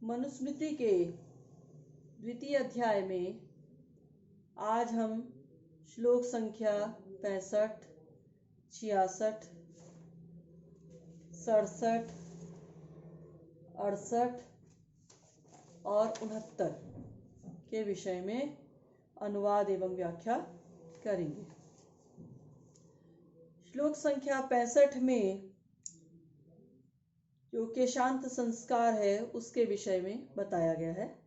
मनुस्मृति के द्वितीय अध्याय में आज हम श्लोक संख्या 65, 66, 67, 68 और 69 के विषय में अनुवाद एवं व्याख्या करेंगे। श्लोक संख्या 65 में जो केशांत संस्कार है उसके विषय में बताया गया है।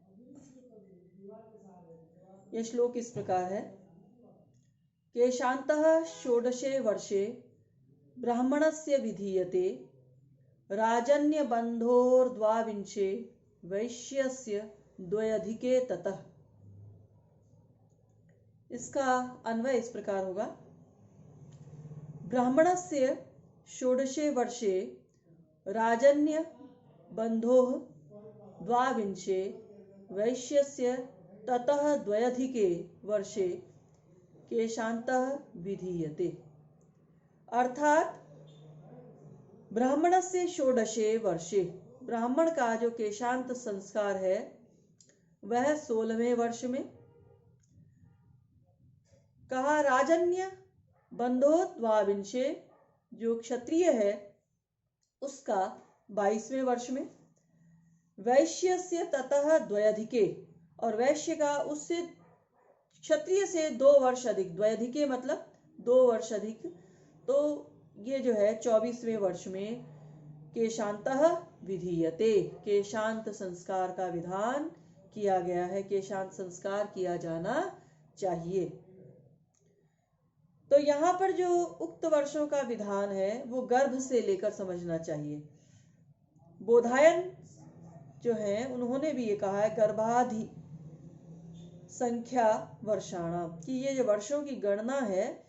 यह श्लोक इस प्रकार है। केशान्तः षोडशे वर्षे ब्राह्मणस्य विधीयते राजन्यबन्धोर्द्वाविंशे वैश्यस्य द्व्यधिके ततः। इसका अन्वय इस प्रकार होगा। ब्राह्मणस्य षोडशे वर्षे राजन्य बन्धोः द्वाविंशे वैश्यस्य ततः द्व्यधिके वर्षे केशान्तः विधीयते। अर्थात ब्राह्मणस्य षोडशे वर्षे, ब्राह्मण का जो केशांत संस्कार है वह 16वें वर्ष में। कहा राजन्य बंधो द्वाविंशे, जो क्षत्रिय है उसका 22वें वर्ष में। वैश्यस्य ततः द्व्यधिके, और वैश्य का उससे क्षत्रिय से 2 वर्ष अधिक, द्व्यधिके मतलब 2 वर्ष अधिक, तो ये जो है 24वें वर्ष में केशांतः विधीयते, केशांत संस्कार का विधान किया गया है, केशांत संस्कार किया जाना चाहिए। तो यहाँ पर जो उक्त वर्षों का विधान है वो गर्भ से लेकर समझना चाहिए। बोधायन जो है उन्होंने भी ये कहा है गर्भाधि संख्या वर्षाणाम, कि ये जो वर्षों की गणना है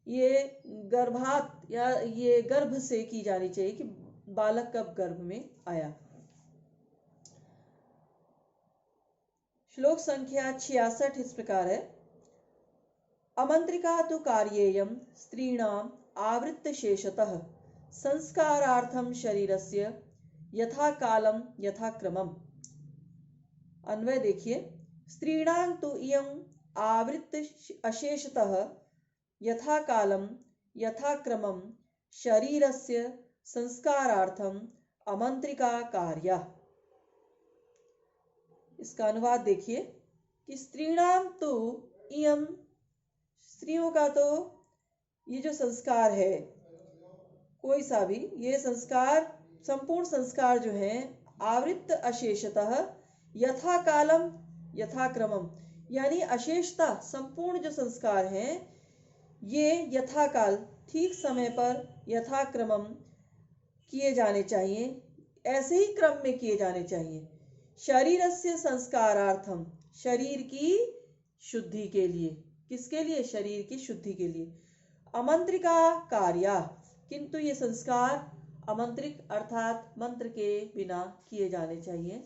ये गर्भात या ये गर्भ से की जानी चाहिए कि बालक कब गर्भ में आया। श्लोक संख्या 66 इस प्रकार है। अमंत्रिका तु कार्येयं स्त्रीणाम् आवृत्त शेषतः संस्कारार्थं शरीरस्य यथा कालम यथा क्रमम। अन्वय देखिए। स्त्रीणां तु इयं आवृत्त अशेषतः यथा कालम यथा क्रमम शरीरस्य संस्कारार्थम अमंत्रिका कार्या। इसका अनुवाद देखिए कि स्त्रीणां तु इयं, स्त्रियों का तो ये जो संस्कार है कोई सा भी, ये संस्कार संपूर्ण संस्कार जो है आवृत्त अशेषतः यथा कालम यथा क्रमम, यानी अशेषता संपूर्ण जो संस्कार हैं ये यथा काल ठीक समय पर यथा क्रमम किए जाने चाहिए, ऐसे ही क्रम में किए जाने चाहिए। शरीरस्य संस्कारार्थम, शरीर की शुद्धि के लिए। किसके लिए? शरीर की शुद्धि के लिए। अमंत्रिका कार्या, किंतु ये संस्कार अमंत्रिक अर्थात मंत्र के बिना किए जाने चाहिए।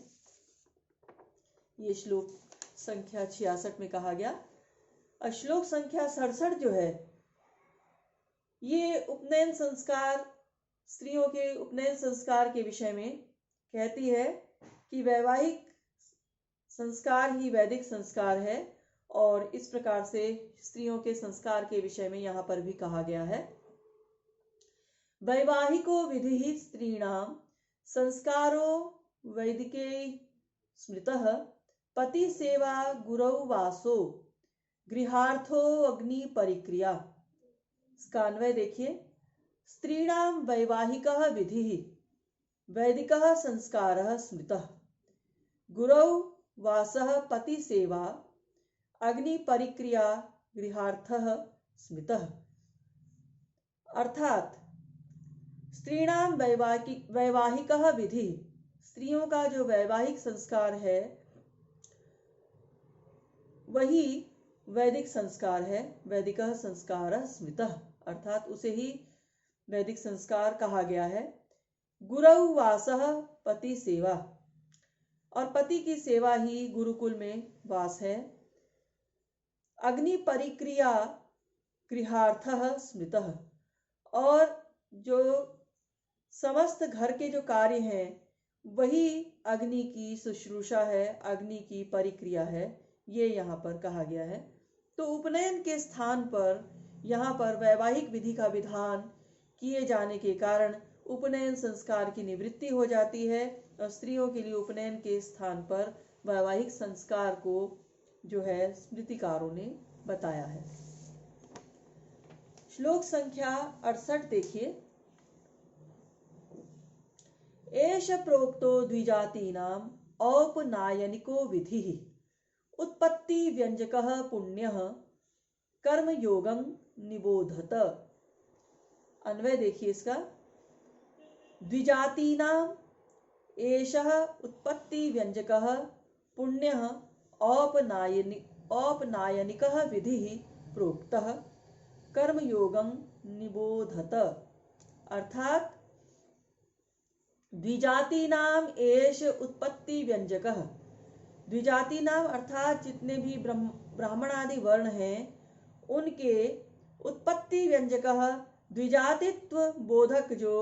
ये श्लोक संख्या 66 में कहा गया। श्लोक संख्या 67 जो है ये उपनयन संस्कार, स्त्रियों के उपनयन संस्कार के विषय में कहती है कि वैवाहिक संस्कार ही वैदिक संस्कार है, और इस प्रकार से स्त्रियों के संस्कार के विषय में यहाँ पर भी कहा गया है। वैवाहिको विधि स्त्रीणां संस्कारो वैदिके स्मृतः पति सेवा गुरौ वासो गृहार्थो अग्नि परिक्रिया। इसका अन्वय देखिए। स्त्रीणां वैवाहिकः विधिः वैदिकः संस्कारः स्मृतः गुरौ वासः पति सेवा अग्नि परिक्रिया गृहार्थः स्मृतः। अर्थात स्त्रीणां वैवाहिकः विधि, स्त्रियों का जो वैवाहिक संस्कार है वही वैदिक संस्कार है। वैदिकः संस्कारः स्मृतः, अर्थात उसे ही वैदिक संस्कार कहा गया है। गुरौ वासः पति सेवा, और पति की सेवा ही गुरुकुल में वास है। अग्नि परिक्रिया गृहार्थः स्मृतः, और जो समस्त घर के जो कार्य हैं वही अग्नि की शुश्रूषा है, अग्नि की परिक्रिया है, ये यहाँ पर कहा गया है। तो उपनयन के स्थान पर यहाँ पर वैवाहिक विधि का विधान किए जाने के कारण उपनयन संस्कार की निवृत्ति हो जाती है और स्त्रियों के लिए उपनयन के स्थान पर वैवाहिक संस्कार को जो है स्मृतिकारों ने बताया है। श्लोक संख्या 68 देखिए। एष प्रोक्तो द्विजातीनाम् औपनायनिको विधिः उत्पत्ति व्यंजकः पुण्यः कर्मयोगं निबोधत। अन्वय देखिए इसका। द्विजातीनाम् एषः उत्पत्ति व्यंजकः पुण्यः औपनायनिकः विधिः प्रोक्तः कर्मयोगं निबोधत। अर्थात द्विजातीनाम एष उत्पत्ति व्यंजकः, द्विजातीनाम अर्थात जितने भी ब्राह्मण आदि वर्ण हैं उनके उत्पत्ति व्यंजकः द्विजातित्व बोधक जो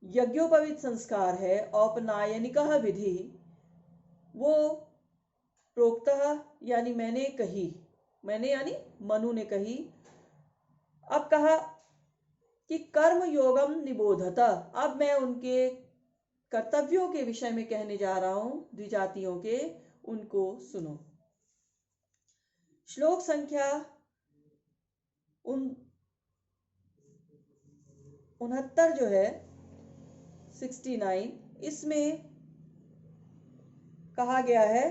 यज्ञोपवीत संस्कार है औपनायनिकः विधि, वो प्रोक्तः यानी मैंने कही, मैंने यानी मनु ने कही। अब कहा कि कर्म योगम निबोधत, अब मैं उनके कर्तव्यों के विषय में कहने जा रहा हूं, द्विजातियों के, उनको सुनो। श्लोक संख्या 69 जो है 69, इसमें कहा गया है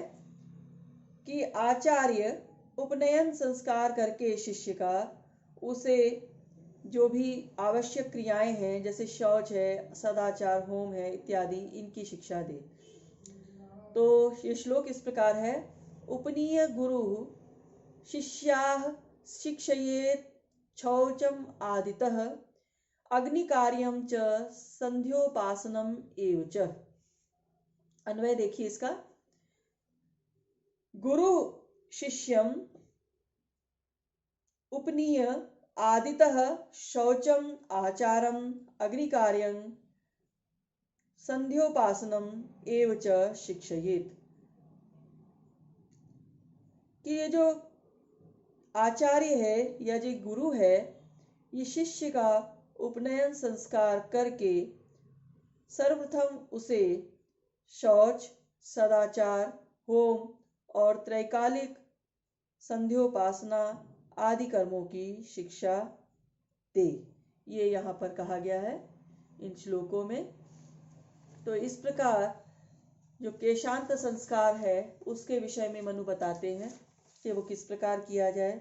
कि आचार्य उपनयन संस्कार करके शिष्य का उसे जो भी आवश्यक क्रियाएं हैं जैसे शौच है, सदाचार, होम है इत्यादि, इनकी शिक्षा दे। तो ये श्लोक इस प्रकार है। उपनीय गुरु शिष्याः शिक्षयेत् शौचम आदितः अग्निकार्यम च संध्योपासनम एव च। अन्वय देखिए इसका। गुरु शिष्यम उपनीय आदितः शौचम आचारम अग्निकार्यं संध्योपासनम एव च शिक्षयेत्। कि ये जो आचार्य है या जो गुरु है, ये शिष्य का उपनयन संस्कार करके सर्वप्रथम उसे शौच, सदाचार, होम और त्रैकालिक संध्योपासना आदि कर्मों की शिक्षा दे। ये यहाँ पर कहा गया है इन श्लोकों में। तो इस प्रकार जो केशांत संस्कार है उसके विषय में मनु बताते हैं कि वो किस प्रकार किया जाए।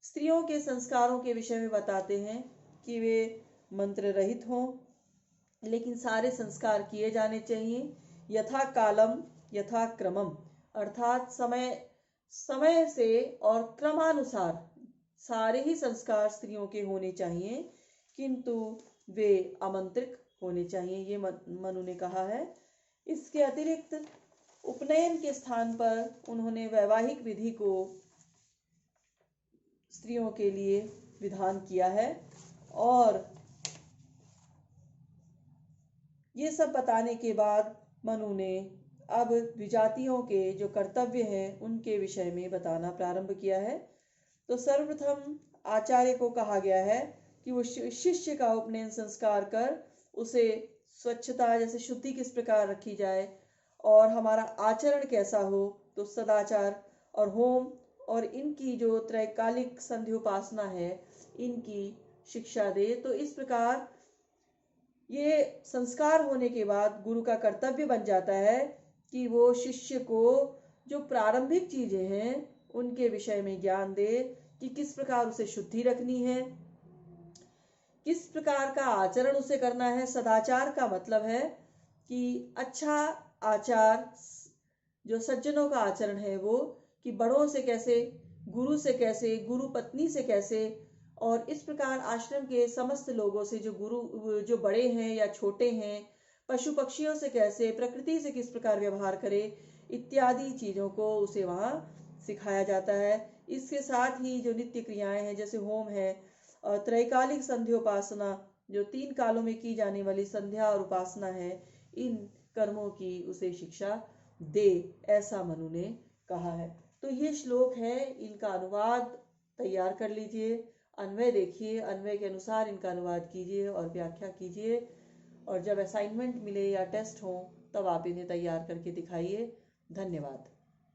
स्त्रियों के संस्कारों के विषय में बताते हैं कि वे मंत्र रहित हों, लेकिन सारे संस्कार किए जाने चाहिए यथा कालम यथा क्रमम, अर्थात समय से और क्रमानुसार सारे ही संस्कार स्त्रियों के होने चाहिए, किंतु वे आमंत्रित होने चाहिए, ये मनु ने कहा है। इसके अतिरिक्त उपनयन के स्थान पर उन्होंने वैवाहिक विधि को स्त्रियों के लिए विधान किया है। और ये सब बताने के बाद मनु ने अब द्विजातियों के जो कर्तव्य हैं उनके विषय में बताना प्रारंभ किया है। तो सर्वप्रथम आचार्य को कहा गया है कि वो शिष्य का उपनयन संस्कार कर उसे स्वच्छता, जैसे शुद्धि किस प्रकार रखी जाए और हमारा आचरण कैसा हो, तो सदाचार और होम और इनकी जो त्रैकालिक संध्योपासना है इनकी शिक्षा दे। तो इस प्रकार ये संस्कार होने के बाद गुरु का कर्तव्य बन जाता है कि वो शिष्य को जो प्रारंभिक चीजें हैं उनके विषय में ज्ञान दे कि किस प्रकार उसे शुद्धि रखनी है, किस प्रकार का आचरण उसे करना है। सदाचार का मतलब है कि अच्छा आचार, जो सज्जनों का आचरण है वो, कि बड़ों से कैसे, गुरु से कैसे, गुरु पत्नी से कैसे, और इस प्रकार आश्रम के समस्त लोगों से, जो गुरु जो बड़े हैं या छोटे हैं, पशु पक्षियों से कैसे, प्रकृति से किस प्रकार व्यवहार करे, इत्यादि चीजों को उसे वहाँ सिखाया जाता है। इसके साथ ही जो नित्य क्रियाएं हैं जैसे होम है और त्रैकालिक संध्योपासना, जो 3 कालों में की जाने वाली संध्या और उपासना है, इन कर्मों की उसे शिक्षा दे, ऐसा मनु ने कहा है। तो ये श्लोक है, इनका अनुवाद तैयार कर लीजिए, अन्वय देखिए, अन्वय के अनुसार इनका अनुवाद कीजिए और व्याख्या कीजिए, और जब असाइनमेंट मिले या टेस्ट हो तब आप इन्हें तैयार करके दिखाइए। धन्यवाद।